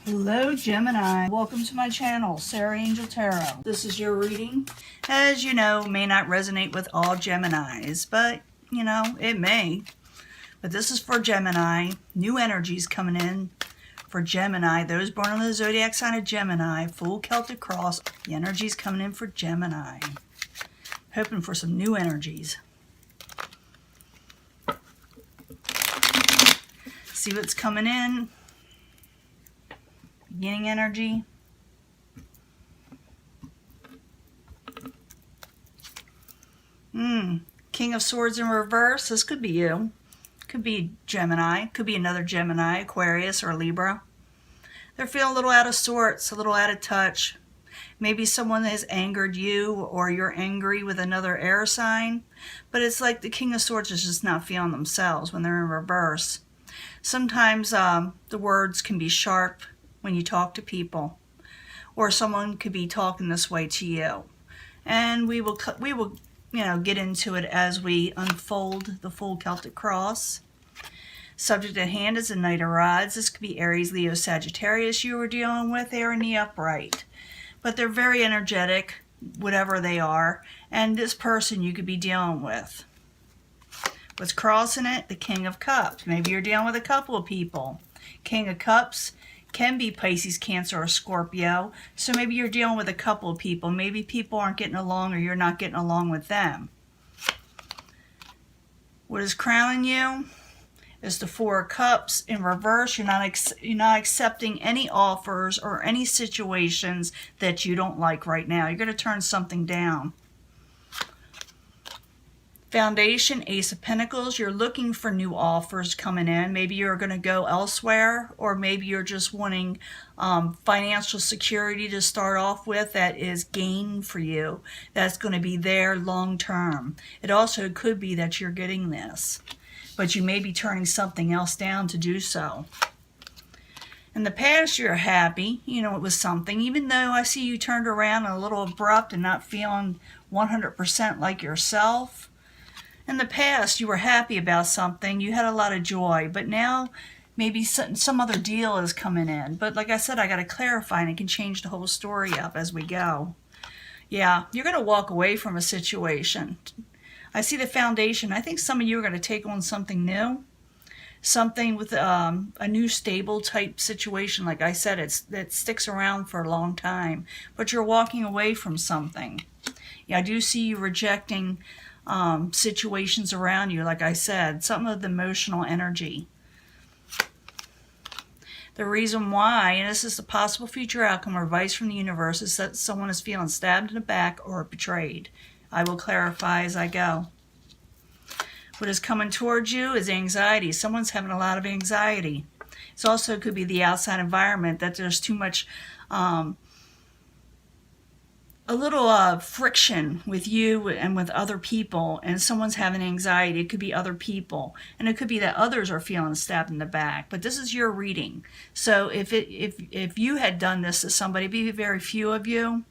Hello Gemini, welcome to my channel, Sarah Angel Tarot. This is your reading. As you know, may not resonate with all Geminis, but you know, it may. But this is for Gemini. New energies coming in for Gemini. Those born on the zodiac sign of Gemini, full Celtic cross. The energies coming in for Gemini. Hoping for some new energies. See what's coming in. Beginning energy. King of Swords in reverse. This could be you. Could be Gemini. Could be another Gemini, Aquarius, or Libra. They're feeling a little out of sorts, a little out of touch. Maybe someone has angered you, or you're angry with another air sign. But it's like the King of Swords is just not feeling themselves when they're in reverse. Sometimes the words can be sharp when you talk to people, or someone could be talking this way to you, and we will get into it as we unfold the full Celtic cross. Subject at hand is a Knight of Rods. This could be Aries, Leo, Sagittarius you were dealing with. They are in the upright, but they're very energetic, whatever they are, and this person you could be dealing with. What's crossing it? The King of Cups. Maybe you're dealing with a couple of people. King of Cups can be Pisces, Cancer, or Scorpio. So maybe you're dealing with a couple of people. Maybe people aren't getting along, or you're not getting along with them. What is crowning you is the Four of Cups in reverse. You're not accepting any offers or any situations that you don't like right now. You're going to turn something down. Foundation, Ace of Pentacles. You're looking for new offers coming in. Maybe you're going to go elsewhere, or maybe you're just wanting financial security to start off with that is gain for you. That's going to be there long term. It also could be that you're getting this, but you may be turning something else down to do so. In the past, you're happy. You know, it was something. Even though I see you turned around and a little abrupt and not feeling 100% like yourself. In the past, you were happy about something, you had a lot of joy, but now maybe some other deal is coming in. But like I said, I got to clarify, and it can change the whole story up as we go. Yeah, you're going to walk away from a situation. I see the foundation. I think some of you are going to take on something new, something with a new stable type situation. Like I said, it sticks around for a long time, but you're walking away from something. Yeah, I do see you rejecting situations around you. Like I said, something of the emotional energy. The reason why, and this is a possible future outcome or advice from the universe, is that someone is feeling stabbed in the back or betrayed. I will clarify as I go. What is coming towards you is anxiety. Someone's having a lot of anxiety. It also could be the outside environment, that there's too much a little friction with you and with other people, and someone's having anxiety. It could be other people, and it could be that others are feeling stabbed in the back. But this is your reading, so if you had done this to somebody, it'd be very few of you,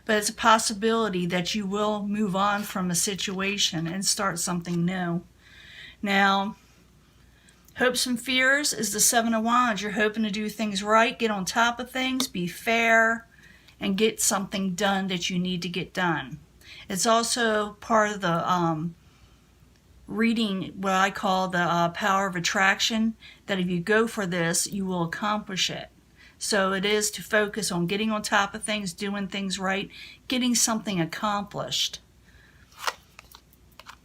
but it's a possibility that you will move on from a situation and start something new. Now, hopes and fears is the Seven of Wands. You're hoping to do things right, get on top of things, be fair, and get something done that you need to get done. It's also part of the reading, what I call the power of attraction, that if you go for this, you will accomplish it. So it is to focus on getting on top of things, doing things right, getting something accomplished.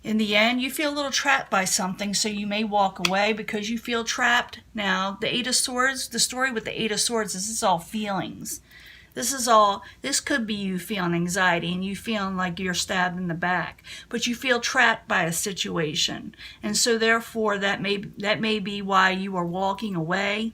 In the end, you feel a little trapped by something, so you may walk away because you feel trapped. Now, the Eight of Swords, the story with the Eight of Swords is this is all feelings. This could be you feeling anxiety and you feeling like you're stabbed in the back, but you feel trapped by a situation. And so therefore that may be why you are walking away.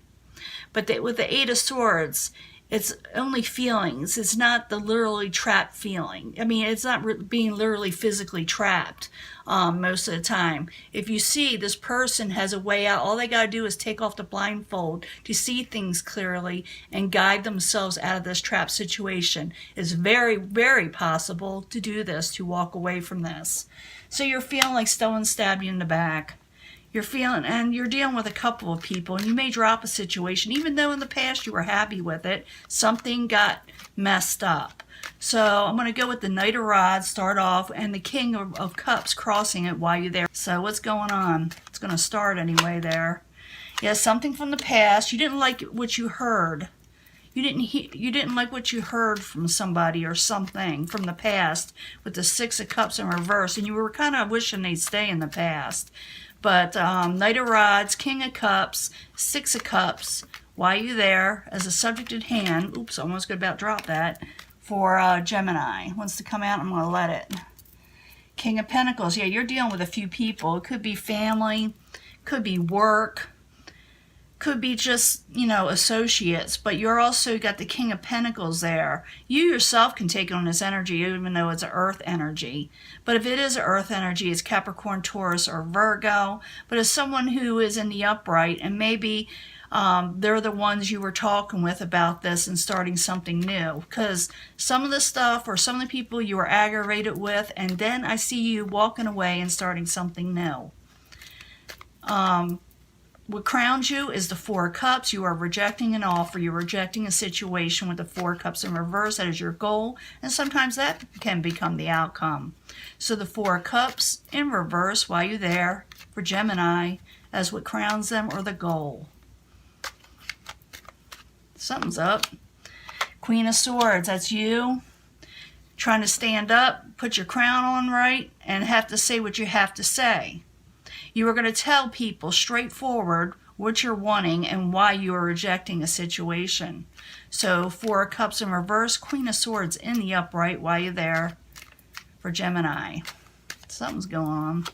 But with the Eight of Swords, it's only feelings. It's not the literally trapped feeling. I mean, it's not being literally physically trapped most of the time. If you see this person has a way out, all they got to do is take off the blindfold to see things clearly and guide themselves out of this trapped situation. It's very, very possible to do this, to walk away from this. So you're feeling like someone stabbed you in the back. You're feeling, and you're dealing with a couple of people, and you may drop a situation, even though in the past you were happy with it, something got messed up. So I'm going to go with the Knight of Rods, start off, and the King of Cups crossing it while you're there. So what's going on? It's going to start anyway there. Yeah, something from the past. You didn't like what you heard. You didn't like what you heard from somebody or something from the past with the Six of Cups in reverse, and you were kind of wishing they'd stay in the past. But Knight of Rods, King of Cups, Six of Cups, while you're there as a subject at hand. Oops, I almost got about drop that. For Gemini. Wants to come out, I'm going to let it. King of Pentacles. Yeah, you're dealing with a few people. It could be family, could be work, could be just, you know, associates, but you're also got the King of Pentacles there. You yourself can take on this energy, even though it's an earth energy. But if it is an earth energy, it's Capricorn, Taurus, or Virgo. But as someone who is in the upright, and maybe they're the ones you were talking with about this and starting something new. Because some of the stuff or some of the people you were aggravated with, and then I see you walking away and starting something new. What crowns you is the Four of Cups. You are rejecting an offer. You're rejecting a situation with the Four of Cups in reverse. That is your goal. And sometimes that can become the outcome. So the Four of Cups in reverse while you're there for Gemini as what crowns them or the goal. Something's up. Queen of Swords. That's you trying to stand up, put your crown on right, and have to say what you have to say. You are going to tell people straightforward what you're wanting and why you are rejecting a situation. So Four of Cups in reverse, Queen of Swords in the upright while you're there for Gemini. Something's going on.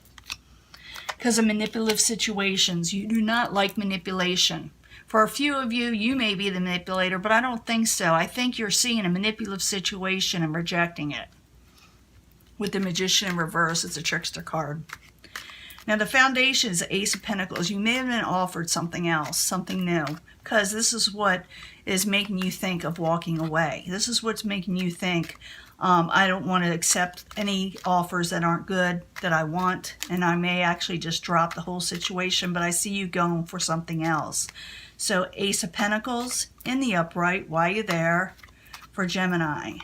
Because of manipulative situations. You do not like manipulation. For a few of you, you may be the manipulator, but I don't think so. I think you're seeing a manipulative situation and rejecting it. With the Magician in reverse, it's a trickster card. Now the foundation is the Ace of Pentacles. You may have been offered something else, something new, because this is what is making you think of walking away. This is what's making you think, I don't want to accept any offers that aren't good, that I want, and I may actually just drop the whole situation, but I see you going for something else. So Ace of Pentacles in the upright while you're there for Gemini.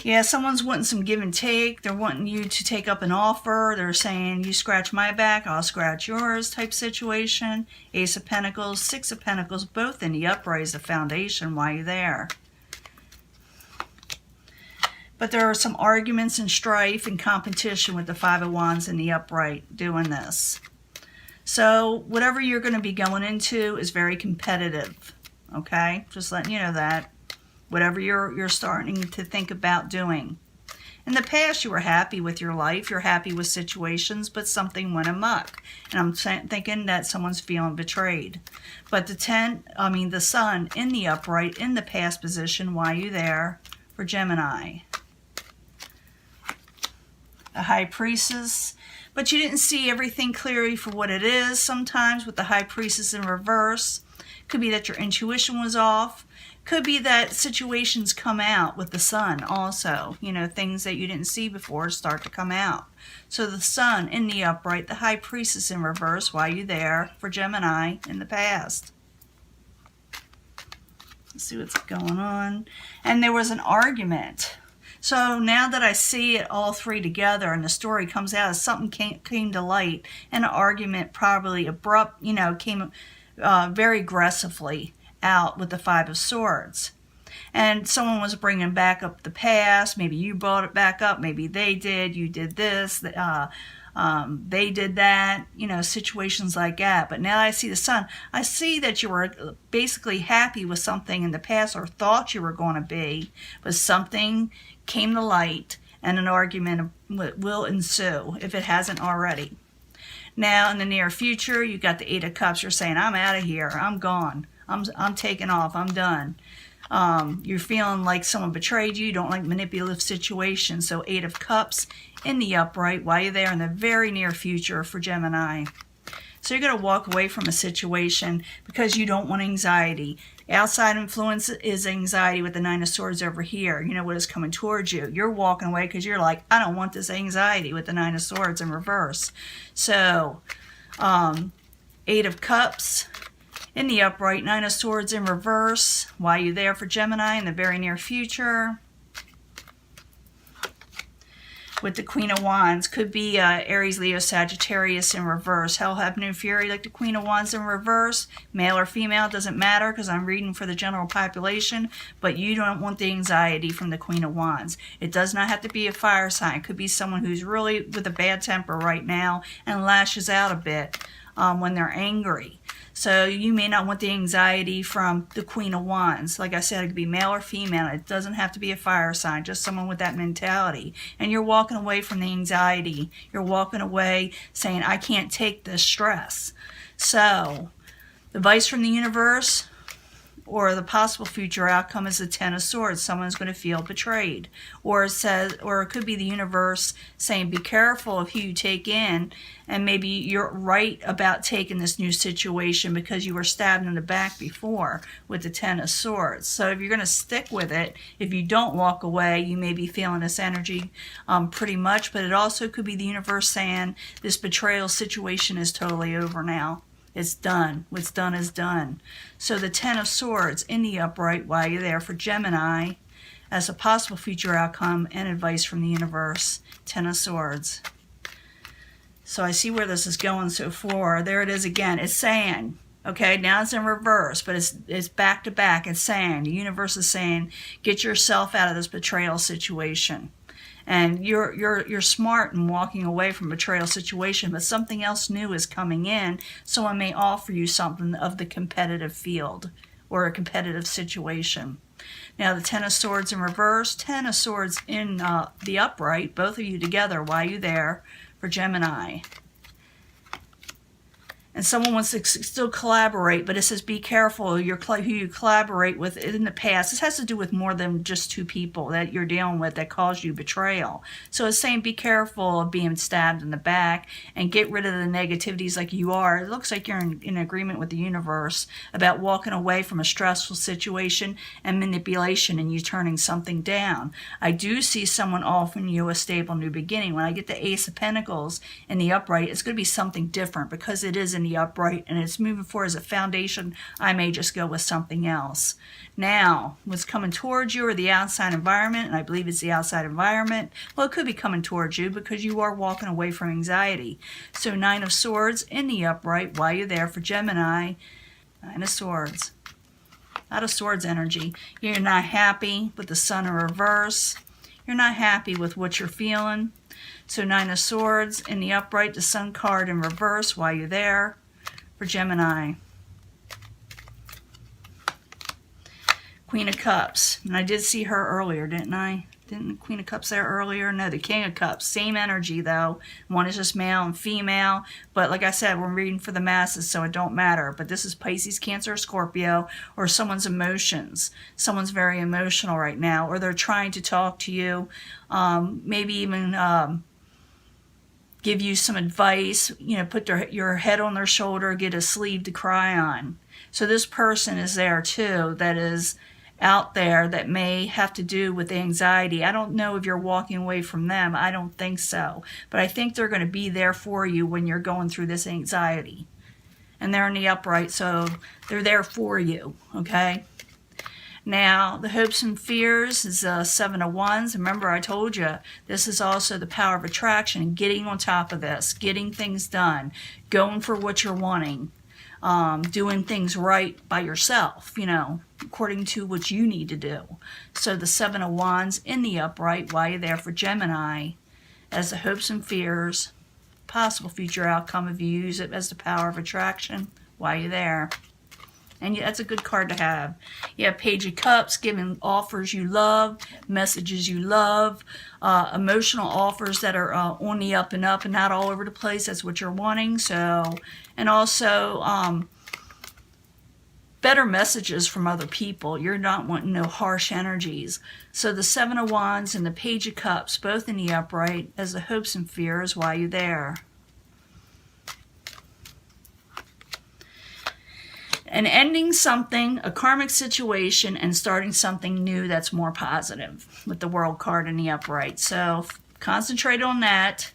Yeah, someone's wanting some give and take. They're wanting you to take up an offer. They're saying, you scratch my back, I'll scratch yours type situation. Ace of Pentacles, Six of Pentacles, both in the upright as the foundation while you're there. But there are some arguments and strife and competition with the Five of Wands in the upright doing this. So whatever you're going to be going into is very competitive. Okay? Just letting you know that. Whatever you're starting to think about doing. In the past, you were happy with your life. You're happy with situations, but something went amok. And I'm thinking that someone's feeling betrayed. But the Sun in the upright, in the past position, while you're there for Gemini. The High Priestess. But you didn't see everything clearly for what it is sometimes with the High Priestess in reverse. Could be that your intuition was off. Could be that situations come out with the Sun also. You know, things that you didn't see before start to come out. So the Sun in the upright, the High Priestess in reverse while you're there for Gemini in the past. Let's see what's going on. And there was an argument. So now that I see it all three together and the story comes out as something came to light, and an argument probably abrupt, you know, came very aggressively out with the Five of Swords. And someone was bringing back up the past. Maybe you brought it back up. Maybe they did. You did this. They did that. You know, situations like that. But now I see the Sun. I see that you were basically happy with something in the past or thought you were going to be. But something came to light and an argument will ensue if it hasn't already. Now in the near future, you got the Eight of Cups. You're saying, I'm out of here. I'm gone. I'm taking off. I'm done. You're feeling like someone betrayed you. You don't like manipulative situations. So Eight of Cups in the upright while you're there in the very near future for Gemini. So you're going to walk away from a situation because you don't want anxiety. Outside influence is anxiety with the Nine of Swords over here. You know what is coming towards you. You're walking away because you're like, I don't want this anxiety with the Nine of Swords in reverse. So, Eight of Cups in the upright, Nine of Swords in reverse. Why are you there for Gemini in the very near future? With the Queen of Wands, could be Aries, Leo, Sagittarius in reverse. Hell have no fury, like the Queen of Wands in reverse. Male or female, doesn't matter because I'm reading for the general population, but you don't want the anxiety from the Queen of Wands. It does not have to be a fire sign. It could be someone who's really with a bad temper right now and lashes out a bit when they're angry. So you may not want the anxiety from the Queen of Wands. Like I said, it could be male or female. It doesn't have to be a fire sign, just someone with that mentality. And you're walking away from the anxiety. You're walking away saying, I can't take this stress. So the advice from the universe, or the possible future outcome, is the Ten of Swords. Someone's going to feel betrayed. Or it says, or it could be the universe saying, be careful of who you take in, and maybe you're right about taking this new situation because you were stabbed in the back before with the Ten of Swords. So if you're going to stick with it, if you don't walk away, you may be feeling this energy pretty much, but it also could be the universe saying, this betrayal situation is totally over now. It's done. What's done is done. So the Ten of Swords in the upright, while you're there for Gemini, as a possible future outcome and advice from the universe. Ten of Swords. So I see where this is going so far. There it is again. It's saying, okay, now it's in reverse, but it's back to back. It's saying, the universe is saying, get yourself out of this betrayal situation. And you're smart in walking away from a betrayal situation, but something else new is coming in. Someone may offer you something of the competitive field or a competitive situation. Now the Ten of Swords in reverse, Ten of Swords in the upright, both of you together. Why are you there for Gemini? And someone wants to still collaborate, but it says be careful who you collaborate with in the past. This has to do with more than just two people that you're dealing with that caused you betrayal. So it's saying be careful of being stabbed in the back and get rid of the negativities like you are. It looks like you're in agreement with the universe about walking away from a stressful situation and manipulation and you turning something down. I do see someone offering you a stable new beginning. When I get the Ace of Pentacles in the upright, it's going to be something different because it is in the upright and it's moving forward as a foundation. I may just go with something else. Now, what's coming towards you or the outside environment, and I believe it's the outside environment, well, it could be coming towards you because you are walking away from anxiety. So Nine of Swords in the upright, while you're there for Gemini, Nine of Swords. Out of Swords energy. You're not happy with the Sun in reverse. You're not happy with what you're feeling. So Nine of Swords in the upright, the Sun card in reverse while you're there for Gemini. Queen of Cups. And I did see her earlier, didn't I? Didn't the Queen of Cups there earlier? No, the King of Cups. Same energy, though. One is just male and female. But like I said, we're reading for the masses, so it don't matter. But this is Pisces, Cancer, Scorpio, or someone's emotions. Someone's very emotional right now, or they're trying to talk to you. Maybe even give you some advice. You know, put your head on their shoulder, get a sleeve to cry on. So this person is there, too, that is out there that may have to do with anxiety. I don't know if you're walking away from them. I don't think so. But I think they're going to be there for you when you're going through this anxiety. And they're in the upright, so they're there for you, okay? Now, the hopes and fears is Seven of Wands. Remember, I told you, this is also the power of attraction, getting on top of this, getting things done, going for what you're wanting. Doing things right by yourself, you know, according to what you need to do. So the Seven of Wands in the upright while you're there for Gemini as the hopes and fears, possible future outcome if you use it as the power of attraction while you're there. And that's a good card to have. You have Page of Cups, giving offers you love, messages you love, emotional offers that are on the up and not all over the place. That's what you're wanting. So, and also better messages from other people. You're not wanting no harsh energies. So the Seven of Wands and the Page of Cups, both in the upright, as the hopes and fears while you're there. and ending something, a karmic situation, and starting something new that's more positive with the World card in the upright. So concentrate on that.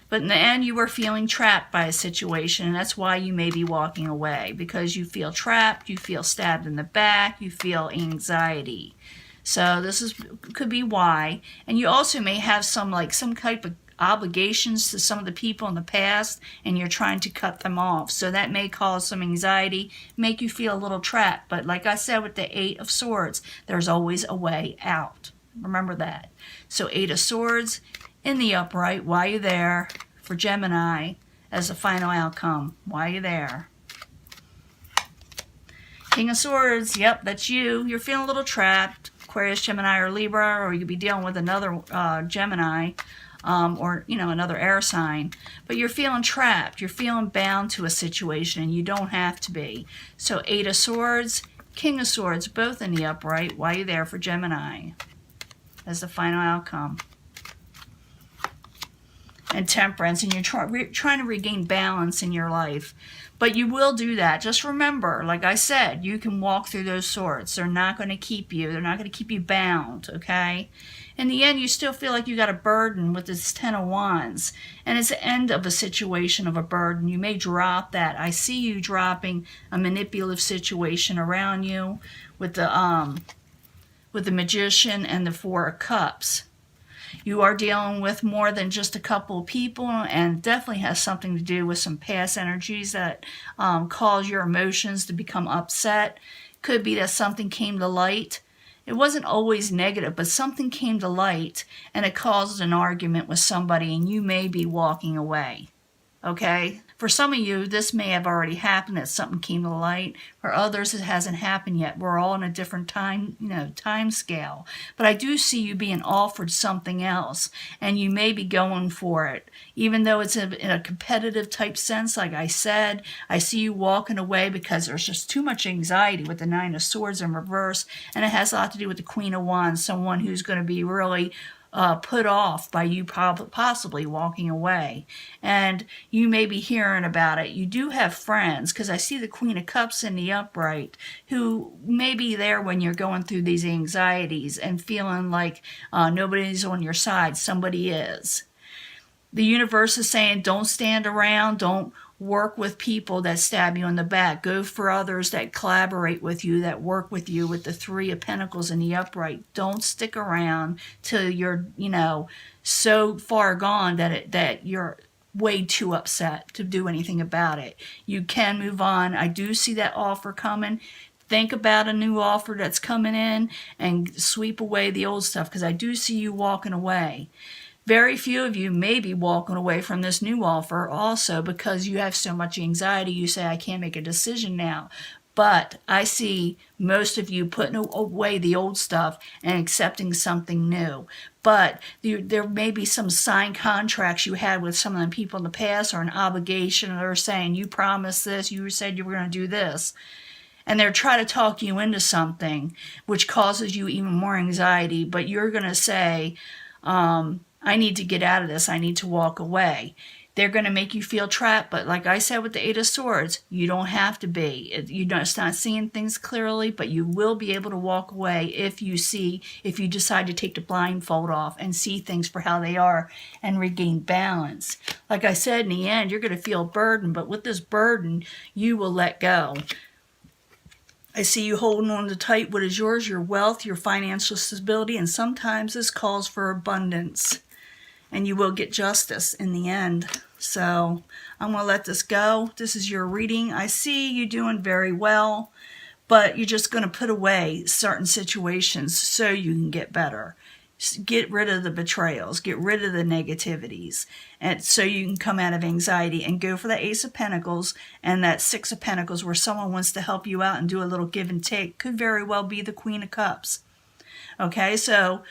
But in the end, you are feeling trapped by a situation, and that's why you may be walking away, because you feel trapped, you feel stabbed in the back, you feel anxiety. So this could be why. And you also may have some type of obligations to some of the people in the past, and you're trying to cut them off. So that may cause some anxiety, make you feel a little trapped. But like I said with the Eight of Swords, there's always a way out. Remember that. So Eight of Swords in the upright, why you there for Gemini as a final outcome. Why you there? King of Swords, yep, that's you. You're feeling a little trapped. Aquarius, Gemini, or Libra, or you could be dealing with another Gemini, or, you know, another air sign. But you're feeling trapped. You're feeling bound to a situation, and you don't have to be. So Eight of Swords, King of Swords, both in the upright. Why you there for Gemini as the final outcome? And Temperance, and you're trying to regain balance in your life. But you will do that. Just remember, like I said, you can walk through those swords. They're not going to keep you. They're not going to keep you bound, okay? In the end, you still feel like you got a burden with this Ten of Wands. And it's the end of a situation of a burden. You may drop that. I see you dropping a manipulative situation around you with the Magician and the Four of Cups. You are dealing with more than just a couple of people, and definitely has something to do with some past energies that cause your emotions to become upset. Could be that something came to light. It wasn't always negative, but something came to light and it caused an argument with somebody, and you may be walking away. Okay? For some of you, this may have already happened, that something came to light. For others, it hasn't happened yet. We're all in a different time scale. But I do see you being offered something else, and you may be going for it. Even though it's in a competitive type sense, like I said, I see you walking away because there's just too much anxiety with the Nine of Swords in reverse, and it has a lot to do with the Queen of Wands, someone who's going to be really put off by you possibly walking away. And you may be hearing about it. You do have friends, because I see the Queen of Cups in the upright, who may be there when you're going through these anxieties and feeling like nobody's on your side. Somebody is. The universe is saying, don't stand around, don't work with people that stab you in the back. Go for others that collaborate with you, that work with you, with the Three of Pentacles in the upright. Don't stick around till you're, so far gone that you're way too upset to do anything about it. You can move on. I do see that offer coming. Think about a new offer that's coming in and sweep away the old stuff, because I do see you walking away. Very few of you may be walking away from this new offer also because you have so much anxiety. You say, I can't make a decision now. But I see most of you putting away the old stuff and accepting something new. But there may be some signed contracts you had with some of the people in the past, or an obligation, or they're saying, you promised this, you said you were going to do this. And they're trying to talk you into something, which causes you even more anxiety. But you're going to say, I need to get out of this. I need to walk away. They're going to make you feel trapped. But like I said with the Eight of Swords, you don't have to be. You're just not seeing things clearly, but you will be able to walk away if you decide to take the blindfold off and see things for how they are and regain balance. Like I said, in the end, you're going to feel a burden, but with this burden, you will let go. I see you holding on to tight what is yours, your wealth, your financial stability, and sometimes this calls for abundance. And you will get justice in the end. So I'm going to let this go. This is your reading. I see you doing very well, but you're just going to put away certain situations so you can get better. Get rid of the betrayals. Get rid of the negativities. And so you can come out of anxiety and go for the Ace of Pentacles and that Six of Pentacles, where someone wants to help you out and do a little give and take. Could very well be the Queen of Cups. Okay, so